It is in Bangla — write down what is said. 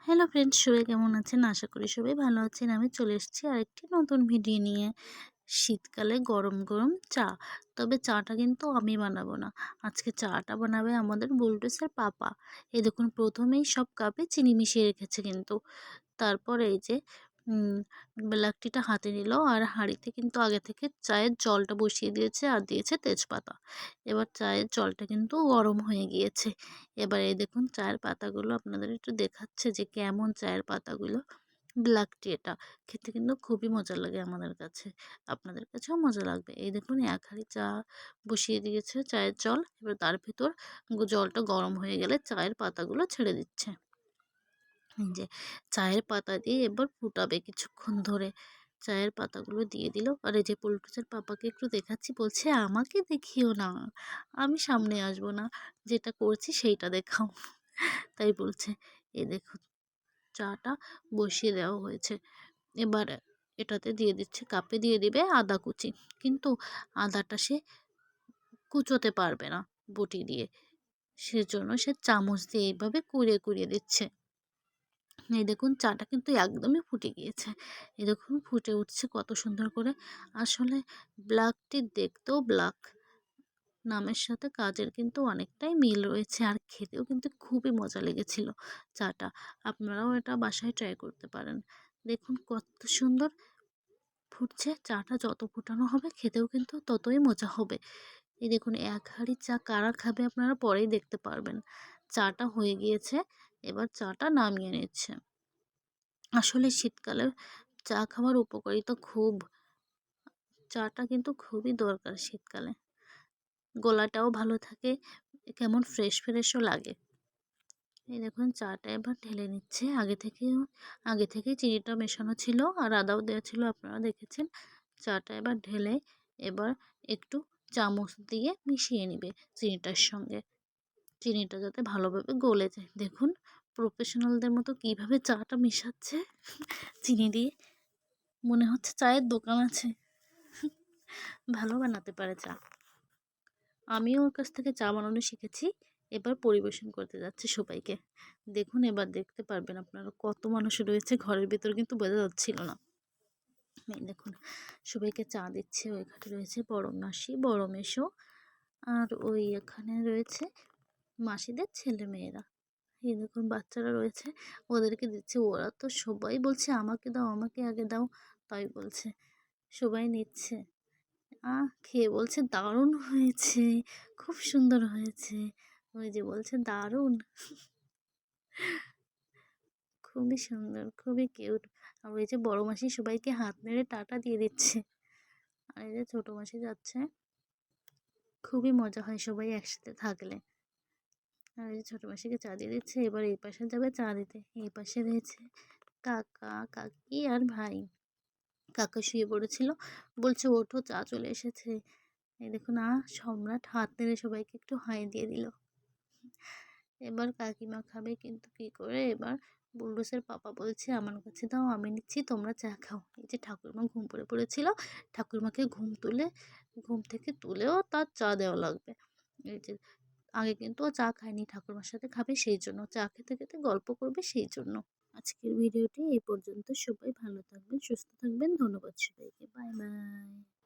হ্যালো ফ্রেন্ডস, সবাই কেমন আছেন? আশা করি সবাই ভালো আছেন। আমি চলে এসেছি আরেকটি নতুন ভিডিও নিয়ে। শীতকালে গরম গরম চা। তবে চাটা কিন্তু আমি বানাবো না। আজকে চাটা বানাবে আমাদের বুলটুসের পাপা। এই দেখুন, প্রথমেই সব কাপে চিনি মিশিয়ে রেখেছে কিন্তু। তারপর এই যে ব্ল্যাক টিটা হাতে নিল, আর হাঁড়িতে কিন্তু আগে থেকে চায়ের জলটা বসিয়ে দিয়েছে আর দিয়েছে তেজপাতা। এবার চায়ের জলটা কিন্তু গরম হয়ে গিয়েছে। এবার এই দেখুন, চায়ের পাতাগুলো আপনাদের একটু দেখাচ্ছে যে কেমন চায়ের পাতাগুলো। ব্ল্যাক টি এটা খেতে কিন্তু খুবই মজা লাগে আমাদের কাছে, আপনাদের কাছেও মজা লাগবে। এই দেখুন, এক হাঁড়ি চা বসিয়ে দিয়েছে, চায়ের জল। এবার তার ভিতর জলটা গরম হয়ে গেলে চায়ের পাতাগুলো ছেড়ে দিচ্ছে। এই যে চায়ের পাতা দিয়ে এবার ফুটাবে কিছুক্ষণ ধরে। চায়ের পাতাগুলো দিয়ে দিল, আর এই যে পল্টুসের পাপাকে একটু দেখাচ্ছি, বলছে আমাকে দেখিও না, আমি সামনে আসবো না, যেটা করছি সেইটা দেখাও। তাই বলছে। এই দেখুন, চাটা বসিয়ে দেওয়া হয়েছে। এবার এটাতে দিয়ে দিচ্ছে, কাপে দিয়ে দিবে আদা কুচি। কিন্তু আদাটা সে কুচোতে পারবে না বটি দিয়ে, সেজন্য সে চামচ দিয়ে এইভাবে কুড়িয়ে কুড়িয়ে দিচ্ছে। এই দেখুন, চাটা কিন্তু একদমই ফুটে গিয়েছে। এই দেখুন, ফুটে উঠছে কত সুন্দর করে। আসলে ব্ল্যাক টি দেখতেও ব্ল্যাক, নামের সাথে কাজের কিন্তু অনেকটাই মিল রয়েছে, আর খেতেও কিন্তু খুবই মজা লেগেছিল চাটা। আপনারাও এটা বাসায় ট্রাই করতে পারেন। দেখুন কত সুন্দর ফুটছে। চাটা যত ফুটানো হবে খেতেও কিন্তু ততই মজা হবে। এই দেখুন, এক হাঁড়ি চা কারা খাবে আপনারা পরেই দেখতে পারবেন। চাটা হয়ে গিয়েছে, এবার চাটা নামিয়ে নিচ্ছে। আসলে শীতকালে চা খাওয়ার উপকারিতা খুব। চাটা কিন্তু খুবই দরকার শীতকালে। গলাটাও ভালো থাকে, কেমন ফ্রেশ ফ্রেশও লাগে। এই দেখুন, চাটা এবার ঢেলে নিচ্ছে। আগে থেকেই চিনিটা মেশানো ছিল আর আদাও দেওয়া ছিল, আপনারা দেখেছেন। চাটা এবার ঢেলে এবার একটু চামচ দিয়ে মিশিয়ে নিবে চিনিটার সঙ্গে। চিনিটা যাতে ভালোভাবে গলে যায়। দেখুন, প্রফেশনালদের মতো কিভাবে চাটা মিশাচ্ছে চিনি দিয়ে। মনে হচ্ছে চায়ের দোকান আছে। ভালো বানাতে পারে চা। আমিও ওর কাছ থেকে চা বানানো শিখেছি। এবার পরিবেশন করতে যাচ্ছে সবাইকে। দেখুন, এবার দেখতে পারবেন আপনারা কত মানুষ রয়েছে ঘরের ভিতর, কিন্তু বোঝা যাচ্ছিল না। এই দেখুন, সবাইকে চা দিচ্ছে। ওইখানে রয়েছে বড় মাসি, বড় মেসো, আর ওই এখানে রয়েছে মাসিদের ছেলে মেয়েরা। এই দেখুন, বাচ্চারা রয়েছে, ওদেরকে দিচ্ছে। ওরা তো সবাই বলছে আমাকে দাও, আমাকে আগে দাও, তাই বলছে। সবাই নিচ্ছে। খেয়ে বলছে দারুণ হয়েছে, খুব সুন্দর হয়েছে। ওই যে বলছে দারুণ, খুবই সুন্দর, খুবই কিউট। আর ওই যে বড় মাসি সবাইকে হাত নেড়ে টাটা দিয়ে দিচ্ছে, আর এই যে ছোট মাসি যাচ্ছে। খুবই মজা হয় সবাই একসাথে থাকলে। আর এই যে ছোট মাসিকে চা দিয়ে দিচ্ছে। এবার এই পাশে যাবে চা দিতে। এই পাশে রয়েছে কাকা, কাকি আর ভাই। কাকা শুয়ে পড়েছিল, বলছে ওঠো, চা চলে এসেছে। এই দেখুন, সম্রাট হাত নেড়ে সবাইকে একটু হাই দিয়ে দিল। এবার কাকিমা খাবে, কিন্তু কি করে। এবার বুলডুসের পাপা বলছে আমার কাছে দাও, আমি নিচ্ছি, তোমরা চা খাও। এই যে ঠাকুরমা ঘুম পড়েছিল, ঠাকুরমাকে ঘুম থেকে তুলেও তার চা দেওয়া লাগবে। এই যে আগে কিন্তু ও চা খায়নি, ঠাকুরমার সাথে খাবে, সেই জন্য চা খেতে খেতে গল্প করবে, সেই জন্য। আজকের ভিডিওটি এই পর্যন্ত। সবাই ভালো থাকবেন, সুস্থ থাকবেন। ধন্যবাদ সবাইকে। Bye bye.